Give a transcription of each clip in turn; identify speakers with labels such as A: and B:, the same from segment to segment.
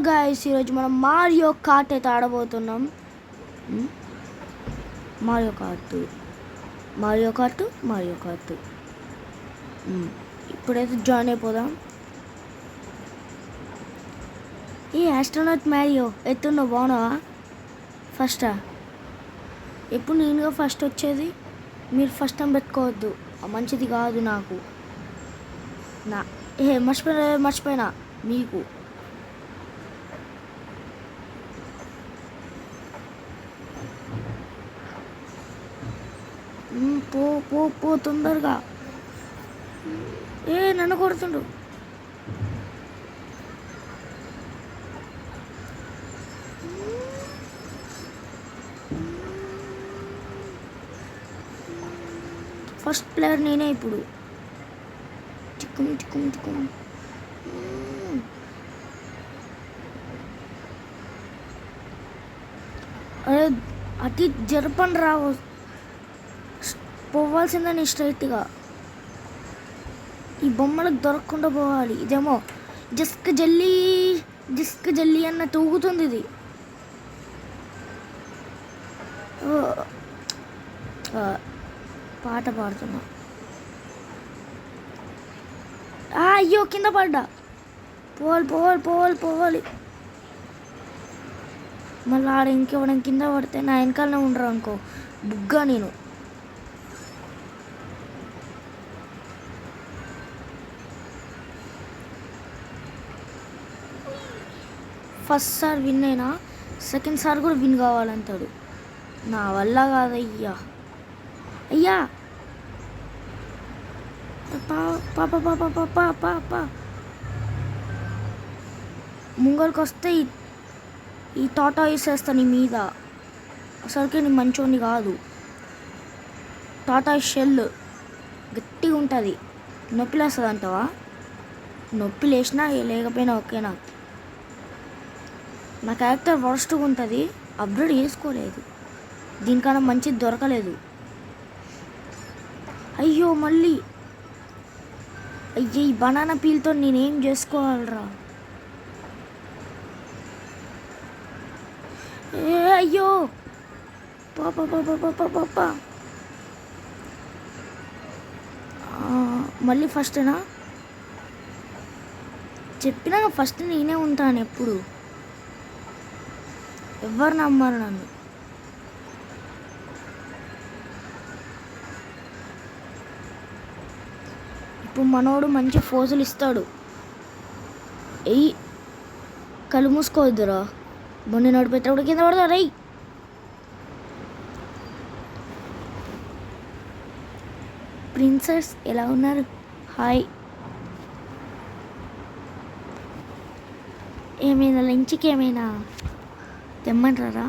A: Guys ఈరోజు మనం Mario cart అయితే ఆడబోతున్నాం. మారియో కార్ట్ ఇప్పుడైతే జాయిన్ అయిపోదాం. ఈ ఆస్ట్రోనాట్ మారియో ఎత్తున్నావు, బాగున్నావా? ఫస్టా? ఎప్పుడు నేనుగా ఫస్ట్ వచ్చేది. మీరు ఫస్ట్ టైం పెట్టుకోవద్దు, మంచిది కాదు నాకు. మర్చిపోయినా మీకు. పో పో పో తొందరగా. నన్ను కొడుతుండు. ఫస్ట్ ప్లేయర్ నేనే ఇప్పుడు. చిక్కుం అరే అతి జరపండి రావు, పోవాల్సిందని స్ట్రైట్గా. ఈ బొమ్మలకు దొరకకుండా పోవాలి. ఇదేమో జస్క్ జల్లీ అన్నట్టు ఊగుతుంది ఇది. పాట పాడుతున్నా. అయ్యో కింద పడ్డా. పోవాలి. మళ్ళీ ఆడ ఇంకెవడం కింద పడితే నా వెనకాలనే ఉండరు అనుకో, బుగ్గా నేను. ఫస్ట్ సార్ విన్ అయినా సెకండ్ సార్ కూడా విన్ కావాలంటాడు. నా వల్ల కాదయ్యా. పా ముంగల్కి వస్తే ఈ టాటా వేసేస్తా నీ మీద. అసలుకే నీ మంచోని కాదు. టాటా షెల్ గట్టిగా ఉంటుంది, నొప్పి లేస్తుంది అంటావా? నొప్పి లేచినా లేకపోయినా ఓకేనా. నా క్యారెక్టర్ వర్స్ట్గా ఉంటుంది, అప్గ్రేడ్ చేసుకోలేదు. దీనికన్నా మంచిది దొరకలేదు. అయ్యో మళ్ళీ ఈ బనానా పీల్తో నేనేం చేసుకోవాలరా? అయ్యో పాప మళ్ళీ ఫస్టేనా? చెప్పినా ఫస్ట్ నేనే ఉంటాను ఎప్పుడు. ఎవరు నమ్మరు నన్ను. ఇప్పుడు మనోడు మంచి ఫోజులు ఇస్తాడు. కళ్ళు మూసుకోవద్దురా, బండి నడిపేటప్పుడు కింద పడతాడు. ప్రిన్సెస్ ఎలా ఉన్నారు? హాయ్. ఏమైనా లంచ్కి ఏమైనా తెమ్మంటారా?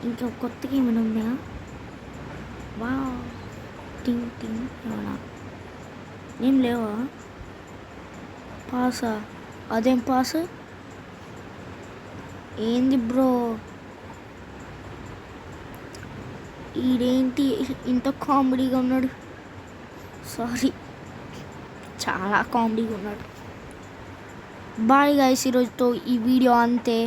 A: ఇంకా కొత్తగా ఏమైనా ఉన్నాయా? వా టింగ్ ఏమన్నా ఏం లేవా? పాసా? అదేం పాస్? ఏంది బ్రో ఈడేంటి ఇంత కామెడీగా ఉన్నాడు? సారీ, చాలా కామెడీగా ఉన్నాడు. బాయ్ గైస్, ఈరోజుతో ఈ వీడియో అంతే.